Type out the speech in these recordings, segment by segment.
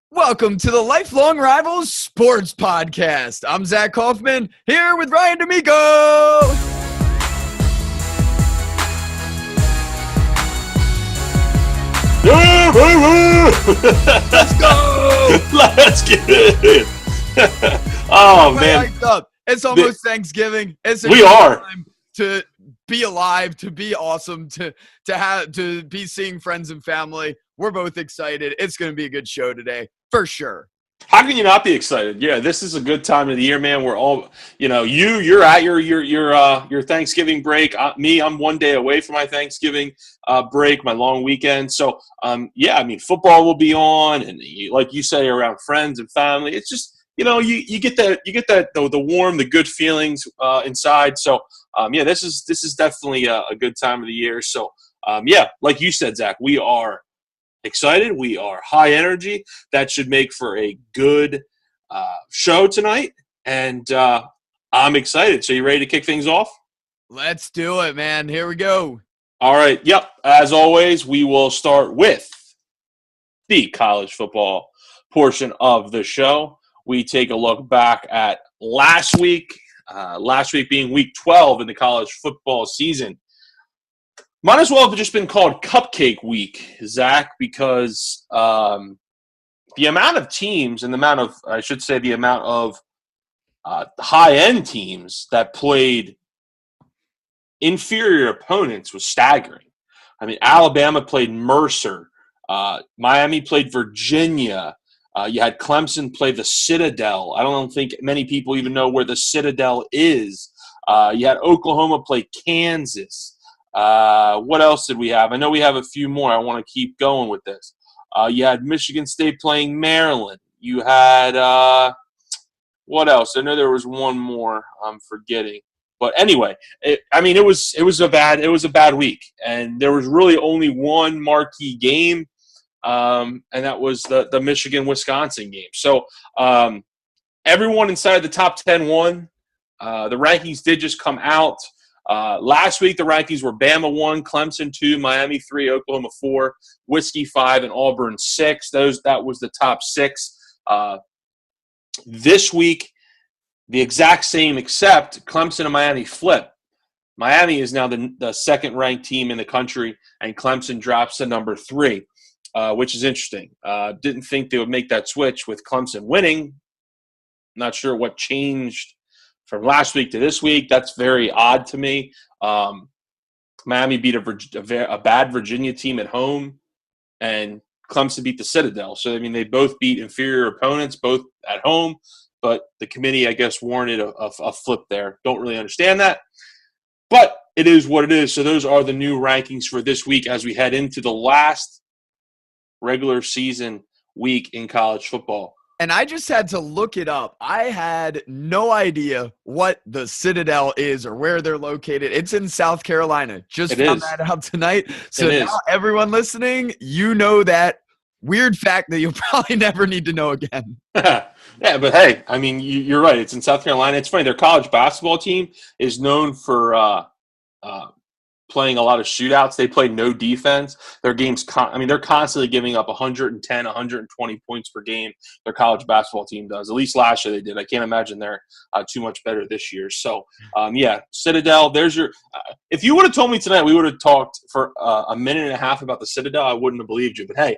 Welcome to the Lifelong Rivals Sports Podcast. I'm Zack Kaufman, here with Ryan D'Amico. Let's go! Let's get it! Oh, man. Hyped up. It's almost Thanksgiving. It's a we good are. time to be alive, to be awesome, to be seeing friends and family. We're both excited. It's going to be a good show today, for sure. How can you not be excited? Yeah, this is a good time of the year, man. We're all, you're at your Thanksgiving break. I'm 1 day away from my Thanksgiving break, my long weekend. So, football will be on, and like you say, around friends and family. It's just, you get the warm, the good feelings inside. So, this is definitely a good time of the year. So, like you said, Zach, we are excited. We are high energy. That should make for a good show tonight. And I'm excited. So you ready to kick things off? Let's do it, man. Here we go. All right. Yep. As always, we will start with the college football portion of the show. We take a look back at last week being week 12 in the college football season. Might as well have just been called Cupcake Week, Zach, because the amount of teams and the amount of high-end teams that played inferior opponents was staggering. I mean, Alabama played Mercer. Miami played Virginia. You had Clemson play the Citadel. I don't think many people even know where the Citadel is. You had Oklahoma play Kansas. What else did we have? I know we have a few more. I want to keep going with this. You had Michigan State playing Maryland. You had what else? I know there was one more I'm forgetting. But anyway, it was a bad week, and there was really only one marquee game, and that was the Michigan-Wisconsin game. So everyone inside the top 10 won. The rankings did just come out. Last week, the rankings were Bama 1, Clemson 2, Miami 3, Oklahoma 4, Whiskey 5, and Auburn 6. That was the top 6. This week, the exact same, except Clemson and Miami flip. Miami is now the second-ranked team in the country, and Clemson drops to number 3, which is interesting. Didn't think they would make that switch with Clemson winning. Not sure what changed from last week to this week. That's very odd to me. Miami beat a bad Virginia team at home, and Clemson beat the Citadel. So, they both beat inferior opponents, both at home, but the committee, I guess, warranted a flip there. Don't really understand that, but it is what it is. So those are the new rankings for this week as we head into the last regular season week in college football. And I just had to look it up. I had no idea what the Citadel is or where they're located. It's in South Carolina. Just found that out tonight. So now everyone listening, you know that weird fact that you'll probably never need to know again. Yeah, but hey, you're right. It's in South Carolina. It's funny. Their college basketball team is known for playing a lot of shootouts. They play no defense. Their games, they're constantly giving up 110, 120 points per game. Their college basketball team does. At least last year they did. I can't imagine they're too much better this year. So, Citadel, there's your if you would have told me tonight we would have talked for a minute and a half about the Citadel, I wouldn't have believed you. But, hey,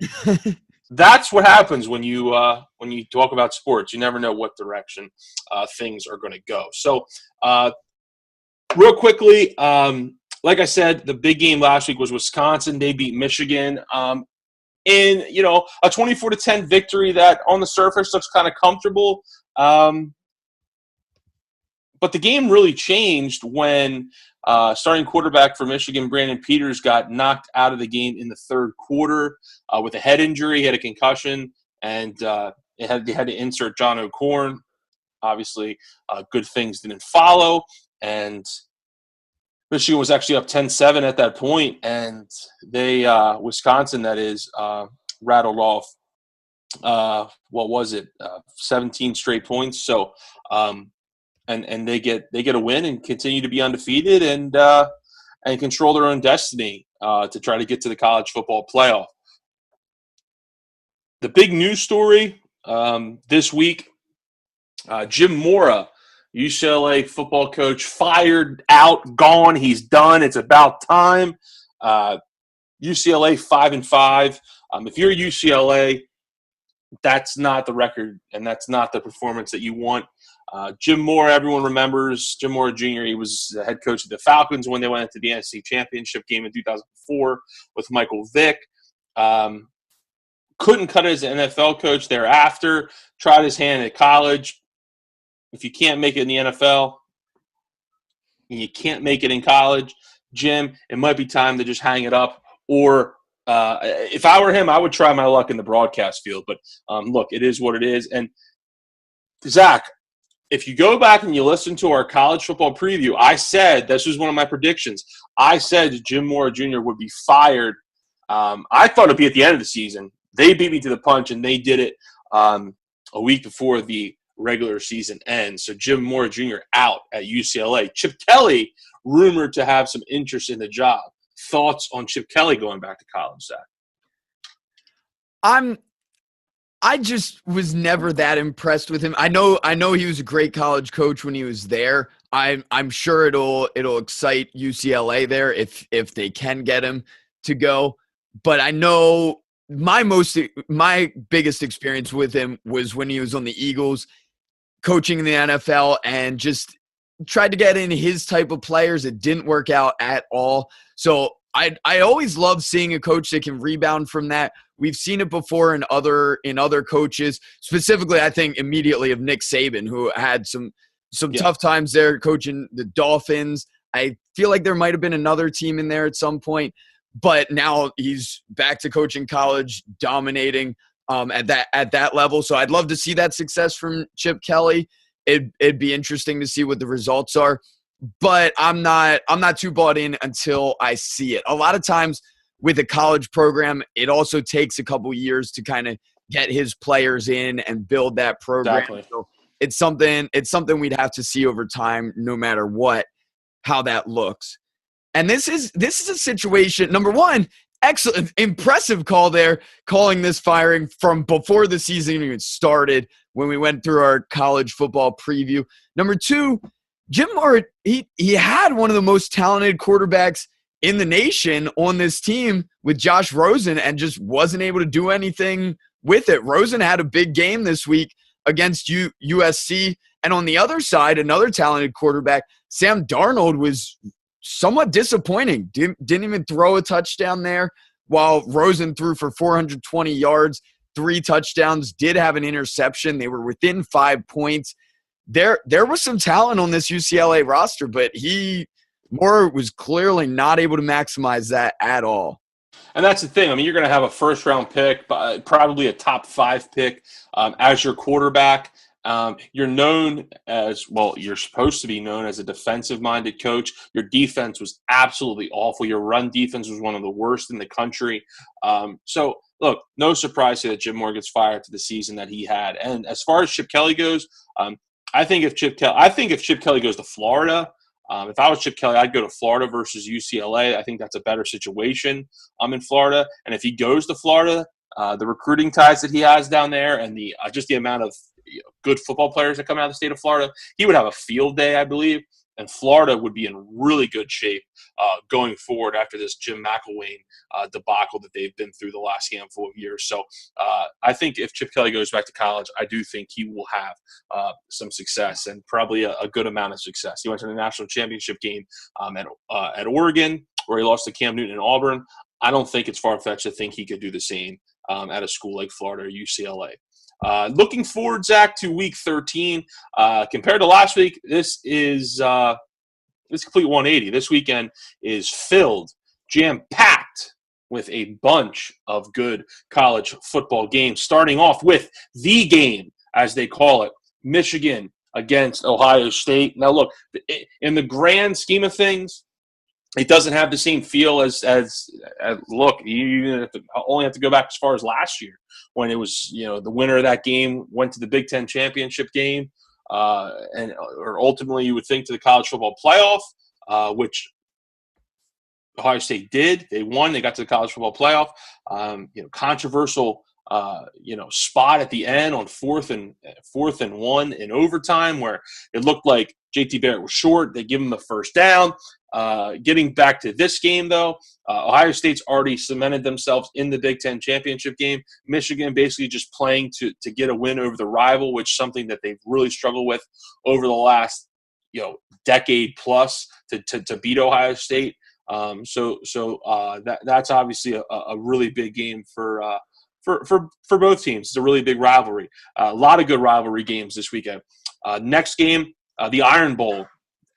that's what happens when you talk about sports. You never know what direction things are going to go. So, real quickly, like I said, the big game last week was Wisconsin. They beat Michigan in, a 24-10 victory that on the surface looks kind of comfortable. But the game really changed when starting quarterback for Michigan, Brandon Peters, got knocked out of the game in the third quarter with a head injury. He had a concussion, and they had to insert John O'Corn. Obviously, good things didn't follow, and Michigan was actually up 10-7 at that point, and they Wisconsin, that is, rattled off 17 straight points. So, and they get a win and continue to be undefeated and control their own destiny to try to get to the college football playoff. The big news story this week, Jim Mora, UCLA football coach, fired, out, gone. He's done. It's about time. UCLA 5-5. If you're UCLA, that's not the record, and that's not the performance that you want. Jim Mora, everyone remembers Jim Mora Jr. He was the head coach of the Falcons when they went into the NFC Championship game in 2004 with Michael Vick. Couldn't cut it as an NFL coach thereafter. Tried his hand at college. If you can't make it in the NFL and you can't make it in college, Jim, it might be time to just hang it up. Or if I were him, I would try my luck in the broadcast field. But look, it is what it is. And Zach, if you go back and you listen to our college football preview, I said, this was one of my predictions, I said Jim Mora Jr. would be fired. I thought it'd be at the end of the season. They beat me to the punch, and they did it a week before the regular season ends. So Jim Mora Jr. out at UCLA. Chip Kelly rumored to have some interest in the job. Thoughts on Chip Kelly going back to college, Zach? I just was never that impressed with him. I know he was a great college coach when he was there. I'm sure it'll excite UCLA there if they can get him to go. But I know my biggest experience with him was when he was on the Eagles, coaching in the NFL, and just tried to get in his type of players. It didn't work out at all. So I always love seeing a coach that can rebound from that. We've seen it before in other coaches. Specifically, I think immediately of Nick Saban, who had some tough times there coaching the Dolphins. I feel like there might have been another team in there at some point, but now he's back to coaching college, dominating at that level. So I'd love to see that success from Chip Kelly. It'd be interesting to see what the results are. But I'm not too bought in until I see it. A lot of times with a college program, it also takes a couple years to kind of get his players in and build that program. Exactly. So it's something we'd have to see over time, no matter what, how that looks. And this is a situation. Number one, excellent, impressive call there, calling this firing from before the season even started when we went through our college football preview. Number two, Jim Mora, he had one of the most talented quarterbacks in the nation on this team with Josh Rosen and just wasn't able to do anything with it. Rosen had a big game this week against USC. And on the other side, another talented quarterback, Sam Darnold, was somewhat disappointing. Didn't even throw a touchdown there, while Rosen threw for 420 yards, 3 touchdowns, did have an interception. They were within 5 points. There was some talent on this UCLA roster, but Mora was clearly not able to maximize that at all. And that's the thing. I mean, you're going to have a first-round pick, probably a top 5 pick as your quarterback. You're known as – well, you're supposed to be known as a defensive-minded coach. Your defense was absolutely awful. Your run defense was one of the worst in the country. So, look, no surprise that Jim Mora gets fired to the season that he had. And as far as Chip Kelly goes, I think if Chip Kelly goes to Florida, if I was Chip Kelly, I'd go to Florida versus UCLA. I think that's a better situation in Florida. And if he goes to Florida, the recruiting ties that he has down there and the just the amount of good football players that come out of the state of Florida, he would have a field day, I believe. And Florida would be in really good shape going forward after this Jim McElwain debacle that they've been through the last handful of years. So I think if Chip Kelly goes back to college, I do think he will have some success and probably a good amount of success. He went to the national championship game at Oregon, where he lost to Cam Newton and Auburn. I don't think it's far-fetched to think he could do the same at a school like Florida or UCLA. Looking forward, Zach, to Week 13. Compared to last week, this is complete 180. This weekend is filled, jam-packed with a bunch of good college football games, starting off with the game, as they call it, Michigan against Ohio State. Now, look, in the grand scheme of things, it doesn't have the same feel as look, you only have to go back as far as last year when it was, the winner of that game went to the Big Ten championship game, or ultimately you would think to the college football playoff, which Ohio State did. They won. They got to the college football playoff. Controversial spot at the end on fourth and 1 in overtime where it looked like JT Barrett was short. They give him the first down. Getting back to this game, though, Ohio State's already cemented themselves in the Big Ten championship game. Michigan basically just playing to get a win over the rival, which is something that they've really struggled with over the last decade plus to beat Ohio State. That's obviously a really big game for both teams. It's a really big rivalry. A lot of good rivalry games this weekend. Next game, the Iron Bowl,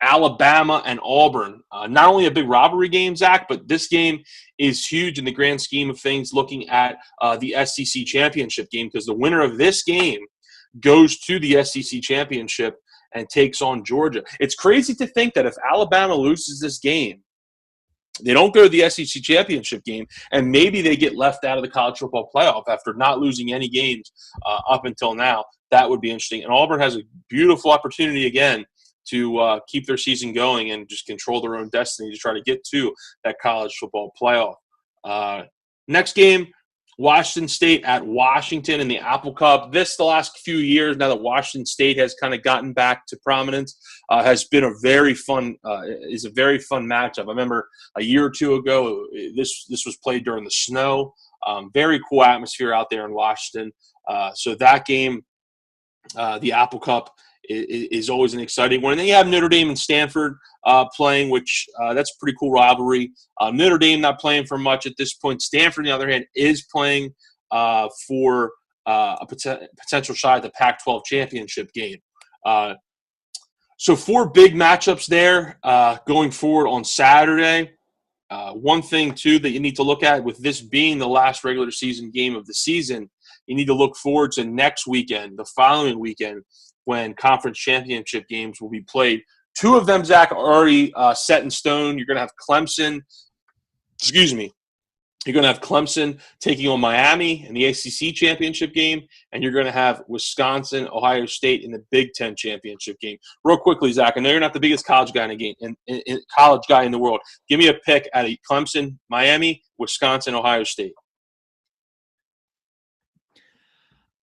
Alabama and Auburn. Not only a big rivalry game, Zach, but this game is huge in the grand scheme of things looking at the SEC championship game, because the winner of this game goes to the SEC championship and takes on Georgia. It's crazy to think that if Alabama loses this game, they don't go to the SEC championship game, and maybe they get left out of the college football playoff after not losing any games up until now. That would be interesting. And Auburn has a beautiful opportunity again to keep their season going and just control their own destiny to try to get to that college football playoff. Next game, Washington State at Washington in the Apple Cup. The last few years, now that Washington State has kind of gotten back to prominence, has been a very fun matchup. I remember a year or two ago, this was played during the snow. Very cool atmosphere out there in Washington. So that game, the Apple Cup, is always an exciting one. And then you have Notre Dame and Stanford playing, which that's a pretty cool rivalry. Notre Dame not playing for much at this point. Stanford, on the other hand, is playing for a potential shot at the Pac-12 championship game. So 4 big matchups there going forward on Saturday. One thing, too, that you need to look at with this being the last regular season game of the season, you need to look forward to next weekend, the following weekend, when conference championship games will be played. 2 of them, Zach, are already set in stone. You're going to have Clemson taking on Miami in the ACC championship game, and you're going to have Wisconsin, Ohio State in the Big Ten championship game. Real quickly, Zach, I know you're not the biggest college guy college guy in the world. Give me a pick out of Clemson, Miami, Wisconsin, Ohio State.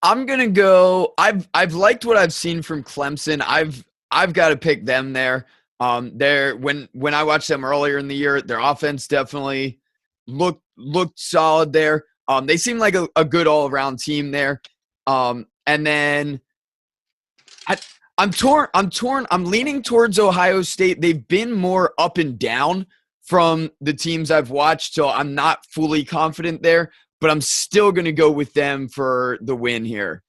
I'm gonna go. I've liked what I've seen from Clemson. I've got to pick them there. When I watched them earlier in the year, their offense definitely looked solid there. They seem like a good all around team there. And then I'm torn. I'm leaning towards Ohio State. They've been more up and down from the teams I've watched, so I'm not fully confident there. But I'm still going to go with them for the win here.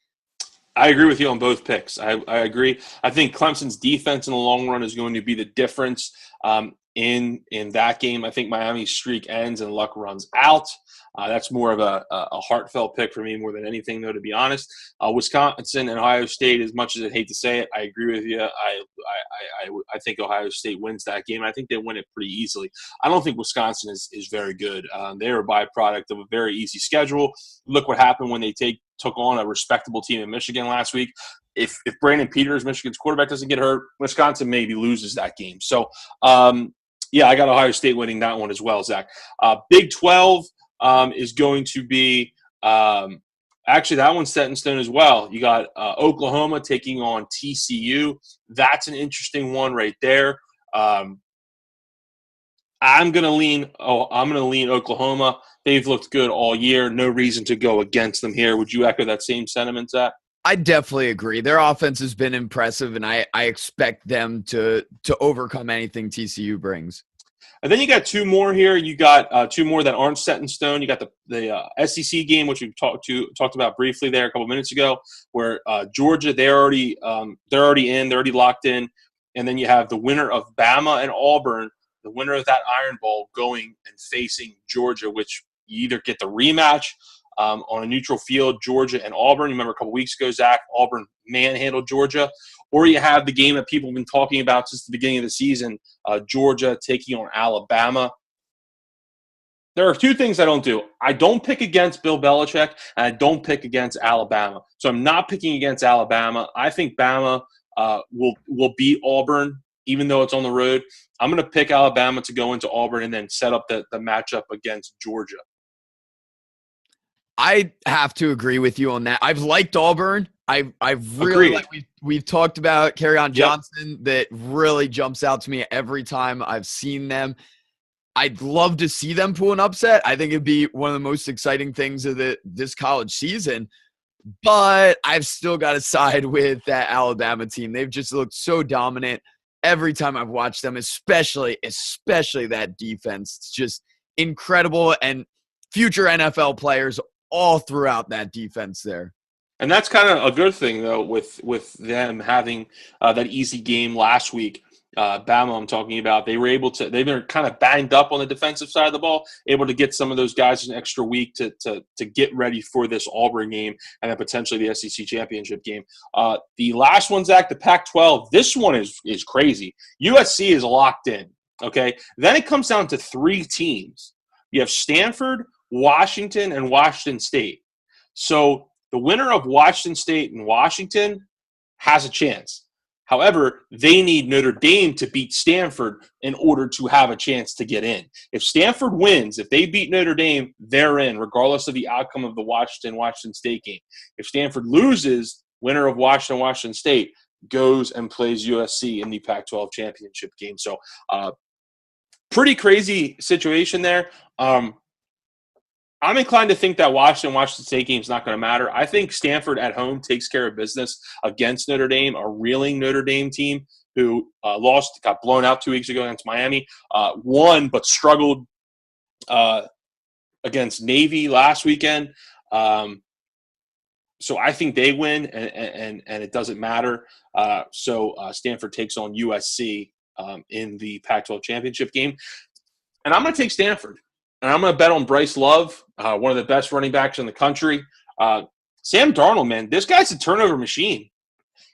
I agree with you on both picks. I agree. I think Clemson's defense in the long run is going to be the difference in that game. I think Miami's streak ends and luck runs out. That's more of a heartfelt pick for me more than anything, though, to be honest. Wisconsin and Ohio State, as much as I'd hate to say it, I agree with you. I think Ohio State wins that game. I think they win it pretty easily. I don't think Wisconsin is very good. They're a byproduct of a very easy schedule. Look what happened when they took on a respectable team in Michigan last week. If Brandon Peters, Michigan's quarterback, doesn't get hurt, Wisconsin maybe loses that game. So, yeah, I got Ohio State winning that one as well, Zach. Big 12 is going to be actually that one's set in stone as well. You got Oklahoma taking on TCU. That's an interesting one right there. I'm gonna lean Oklahoma. They've looked good all year. No reason to go against them here. Would you echo that same sentiment, Zach? I definitely agree. Their offense has been impressive, and I expect them to overcome anything TCU brings. And then you got 2 more here. You got 2 more that aren't set in stone. You got the SEC game, which we talked about briefly there a couple minutes ago, where Georgia they're already locked in, and then you have the winner of Bama and Auburn, the winner of that Iron Bowl, going and facing Georgia, which you either get the rematch on a neutral field, Georgia and Auburn. You remember a couple weeks ago, Zach, Auburn manhandled Georgia. Or you have the game that people have been talking about since the beginning of the season, Georgia taking on Alabama. There are 2 things I don't do. I don't pick against Bill Belichick, and I don't pick against Alabama. So I'm not picking against Alabama. I think Bama will beat Auburn, even though it's on the road. I'm going to pick Alabama to go into Auburn and then set up the matchup against Georgia. I have to agree with you on that. I've liked Auburn. I've really like we've talked about Kerryon Johnson. That really jumps out to me every time I've seen them. I'd love to see them pull an upset. I think it'd be one of the most exciting things of this college season. But I've still got to side with that Alabama team. They've just looked so dominant every time I've watched them, especially that defense. It's just incredible, and future NFL players all throughout that defense there. And that's kind of a good thing, though, with them having that easy game last week. Bama, I'm talking about, they've been kind of banged up on the defensive side of the ball, able to get some of those guys an extra week to get ready for this Auburn game and then potentially the SEC championship game. The last one, Zach, the Pac-12, this one is crazy. USC is locked in, okay? Then it comes down to 3 teams. You have Stanford, Washington, and Washington State. So the winner of Washington State and Washington has a chance. However, they need Notre Dame to beat Stanford in order to have a chance to get in. If Stanford wins, if they beat Notre Dame, they're in, regardless of the outcome of the Washington State game. If Stanford loses, winner of Washington State goes and plays USC in the Pac-12 championship game. So, pretty crazy situation there. I'm inclined to think that Washington State game is not going to matter. I think Stanford at home takes care of business against Notre Dame, a reeling Notre Dame team who got blown out 2 weeks ago against Miami, won but struggled against Navy last weekend. So I think they win, and it doesn't matter. So Stanford takes on USC in the Pac-12 championship game. And I'm going to take Stanford. And I'm going to bet on Bryce Love, one of the best running backs in the country. Sam Darnold, man, this guy's a turnover machine.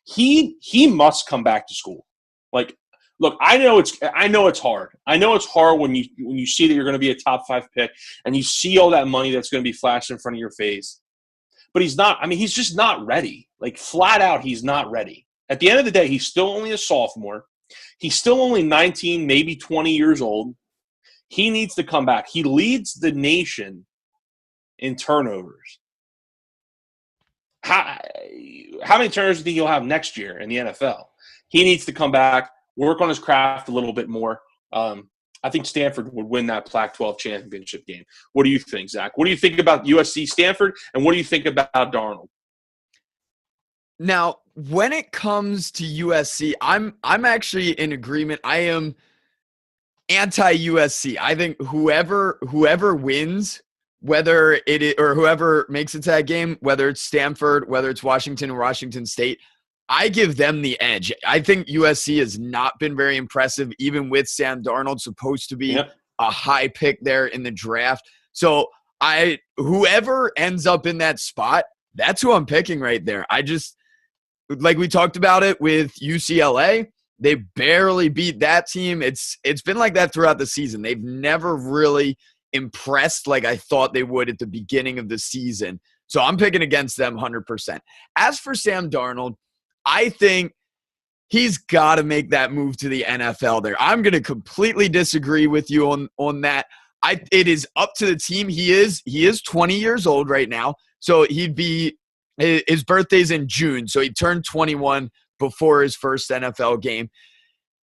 He must come back to school. Like, look, I know it's hard. I know it's hard when you see that you're going to be a top 5 pick and you see all that money that's going to be flashed in front of your face. But he's not. I mean, he's just not ready. Like, flat out, he's not ready. At the end of the day, he's still only a sophomore. He's still only 19, maybe 20 years old. He needs to come back. He leads the nation in turnovers. How many turnovers do you think he'll have next year in the NFL? He needs to come back, work on his craft a little bit more. I think Stanford would win that Pac-12 championship game. What do you think, Zach? What do you think about USC Stanford, and what do you think about Darnold? Now, when it comes to USC, I'm actually in agreement. I am anti-USC. I think whoever wins, whether it is, or whoever makes it to that game, whether it's Stanford, whether it's Washington or Washington State, I give them the edge. I think USC has not been very impressive, even with Sam Darnold supposed to be a high pick there in the draft. So whoever ends up in that spot, that's who I'm picking right there. I just, like we talked about it with UCLA, they barely beat that team. It's been like that throughout the season. They've never really impressed like I thought they would at the beginning of the season. So I'm picking against them 100%. As for Sam Darnold, I think he's got to make that move to the NFL there. I'm going to completely disagree with you on that. It is up to the team. He is 20 years old right now. So his birthday's in June. So he turned 21 before his first NFL game.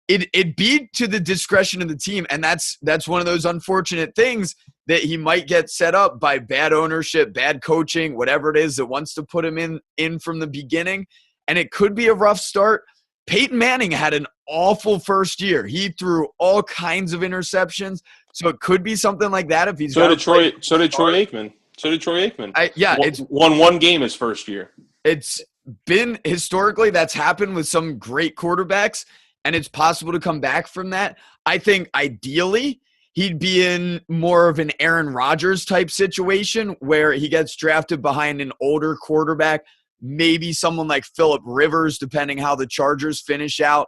It'd be to the discretion of the team, and that's one of those unfortunate things that he might get set up by bad ownership, bad coaching, whatever it is that wants to put him in from the beginning, and it could be a rough start. Peyton Manning had an awful first year. He threw all kinds of interceptions, so it could be something like that if he's So did Troy Aikman. It's won one game his first year. It's been historically that's happened with some great quarterbacks, and it's possible to come back from that. I think ideally he'd be in more of an Aaron Rodgers type situation where he gets drafted behind an older quarterback, maybe someone like Phillip Rivers, depending how the Chargers finish out.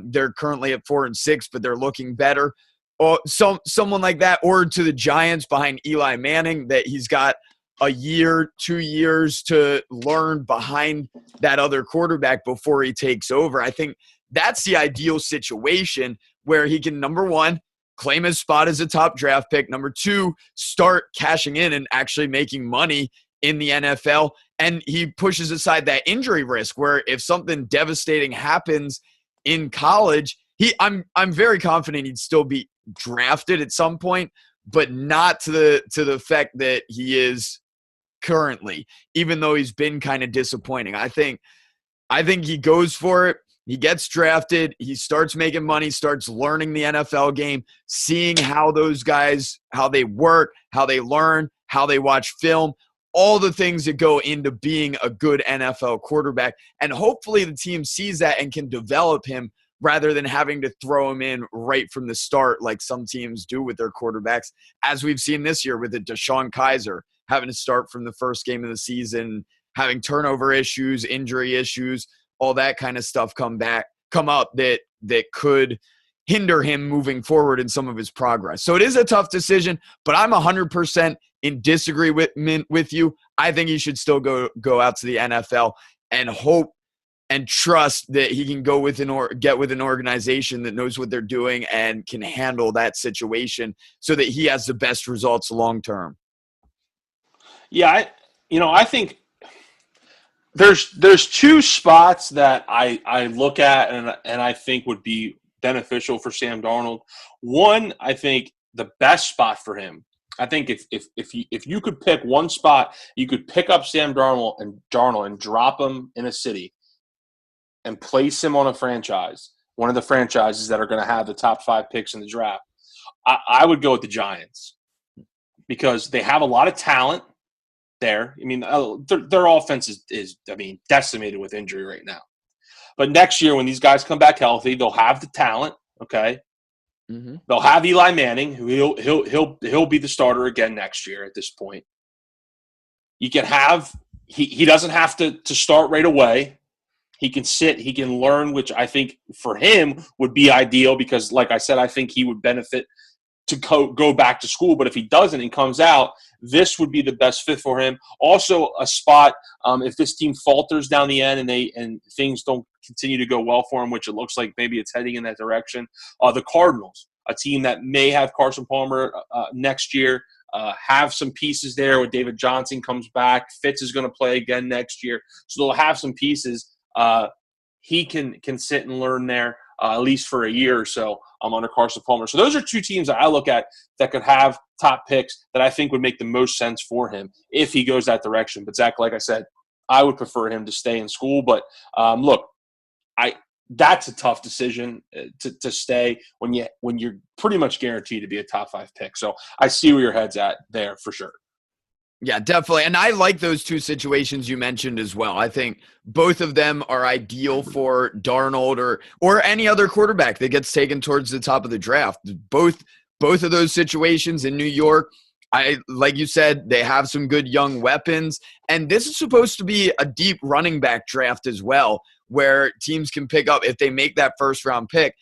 They're currently at 4-6, but they're looking better. Or someone like that, or to the Giants behind Eli Manning, that he's got a year, 2 years to learn behind that other quarterback before he takes over. I think that's the ideal situation where he can, number one, claim his spot as a top draft pick. Number 2, start cashing in and actually making money in the NFL. And he pushes aside that injury risk where if something devastating happens in college, I'm very confident he'd still be drafted at some point, but not to the effect that he is currently, even though he's been kind of disappointing. I think he goes for it. He gets drafted. He starts making money, starts learning the NFL game, seeing how those guys, how they work, how they learn, how they watch film, all the things that go into being a good NFL quarterback. And hopefully the team sees that and can develop him rather than having to throw him in right from the start like some teams do with their quarterbacks, as we've seen this year with the Deshaun Kaiser having to start from the first game of the season, having turnover issues, injury issues, all that kind of stuff come up that could hinder him moving forward in some of his progress. So it is a tough decision, but I'm 100% in disagreement with you. I think he should still go out to the NFL and hope and trust that he can go with get with an organization that knows what they're doing and can handle that situation so that he has the best results long term. Yeah, I think there's 2 spots that I look at and I think would be beneficial for Sam Darnold. One, I think the best spot for him. I think if you could pick one spot, you could pick up Sam Darnold and drop him in a city and place him on a franchise, one of the franchises that are going to have the top 5 picks in the draft. I would go with the Giants because they have a lot of talent there. I mean, their offense is decimated with injury right now. But next year when these guys come back healthy, they'll have the talent, okay? Mm-hmm. They'll have Eli Manning, who he'll be the starter again next year at this point. You can have he doesn't have to start right away. He can sit, he can learn, which I think for him would be ideal because, like I said, I think he would benefit to go back to school. But if he doesn't and comes out, this would be the best fit for him. Also, a spot if this team falters down the end and things don't continue to go well for him, which it looks like maybe it's heading in that direction. The Cardinals, a team that may have Carson Palmer next year, have some pieces there when David Johnson comes back. Fitz is going to play again next year, so they'll have some pieces. He can sit and learn there at least for a year or so under Carson Palmer. So those are 2 teams that I look at that could have top picks that I think would make the most sense for him if he goes that direction. But Zach, like I said, I would prefer him to stay in school. But look, that's a tough decision to stay when you're pretty much guaranteed to be a top 5 pick. So I see where your head's at there for sure. Yeah, definitely. And I like those 2 situations you mentioned as well. I think both of them are ideal for Darnold or any other quarterback that gets taken towards the top of the draft. Both of those situations in New York, like you said, they have some good young weapons. And this is supposed to be a deep running back draft as well, where teams can pick up, if they make that first round pick,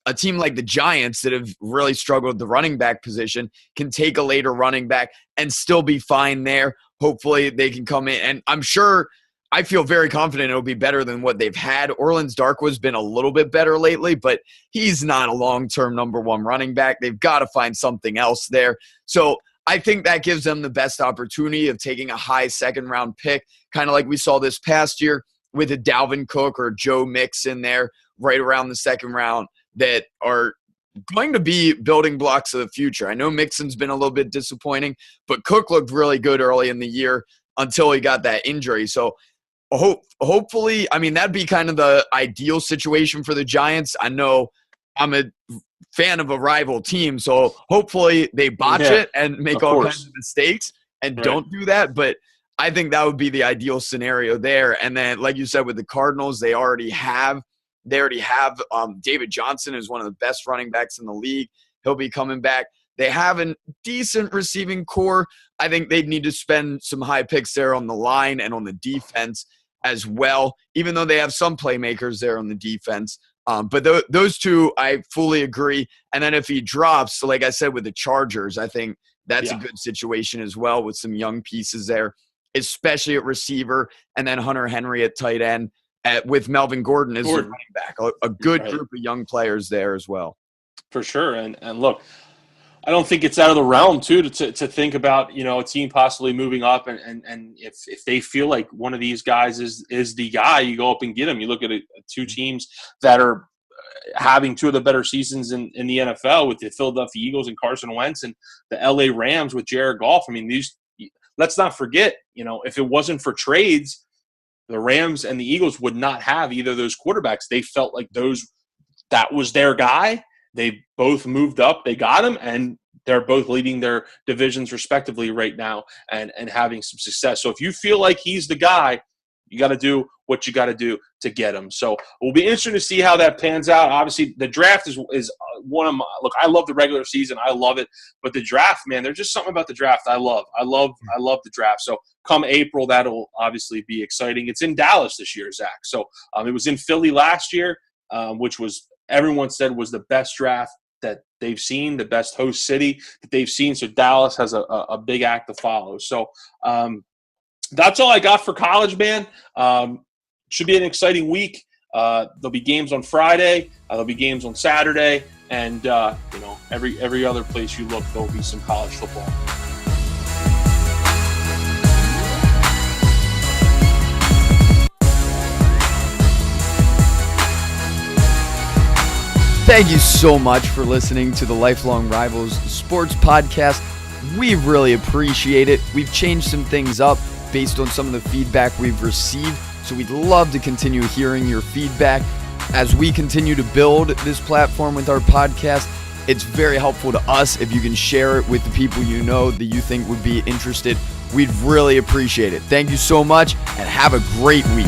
a team like the Giants that have really struggled with the running back position can take a later running back and still be fine there. Hopefully they can come in. And I'm sure, I feel very confident it'll be better than what they've had. Orleans Darkwa's been a little bit better lately, but he's not a long-term number 1 running back. They've got to find something else there. So I think that gives them the best opportunity of taking a high second-round pick, kind of like we saw this past year with a Dalvin Cook or Joe Mixon there right around the second round, that are going to be building blocks of the future. I know Mixon's been a little bit disappointing, but Cook looked really good early in the year until he got that injury. So hopefully, I mean, that'd be kind of the ideal situation for the Giants. I know I'm a fan of a rival team, so hopefully they botch it and make all kinds of mistakes and don't do that. But I think that would be the ideal scenario there. And then, like you said, with the Cardinals, they already have David Johnson, who's one of the best running backs in the league. He'll be coming back. They have a decent receiving core. I think they'd need to spend some high picks there on the line and on the defense as well, even though they have some playmakers there on the defense. But those 2, I fully agree. And then if he drops, so like I said, with the Chargers, I think that's a good situation as well with some young pieces there, especially at receiver, and then Hunter Henry at tight end. With Melvin Gordon as the running back. A good group of young players there as well. For sure. And look, I don't think it's out of the realm too to think about, you know, a team possibly moving up, and if they feel like one of these guys is the guy, you go up and get him. You look at two teams that are having two of the better seasons in the NFL with the Philadelphia Eagles and Carson Wentz, and the LA Rams with Jared Goff. I mean, let's not forget, you know, if it wasn't for trades, the Rams and the Eagles would not have either of those quarterbacks. They felt like that was their guy. They both moved up. They got him, and they're both leading their divisions respectively right now and having some success. So if you feel like he's the guy, you got to do what you got to do to get him. So it will be interesting to see how that pans out. Obviously, the draft is one of my – look, I love the regular season. I love it. But the draft, man, there's just something about the draft I love. I love the draft. So come April, that'll obviously be exciting. It's in Dallas this year, Zach. So it was in Philly last year, which was – everyone said was the best draft that they've seen, the best host city that they've seen. So Dallas has a big act to follow. So that's all I got for college, man. Should be an exciting week. There'll be games on Friday. There'll be games on Saturday. And, you know, every other place you look, there'll be some college football. Thank you so much for listening to the Lifelong Rivals Sports Podcast. We really appreciate it. We've changed some things up based on some of the feedback we've received, so we'd love to continue hearing your feedback. As we continue to build this platform with our podcast, it's very helpful to us if you can share it with the people you know that you think would be interested. We'd really appreciate it. Thank you so much, and have a great week.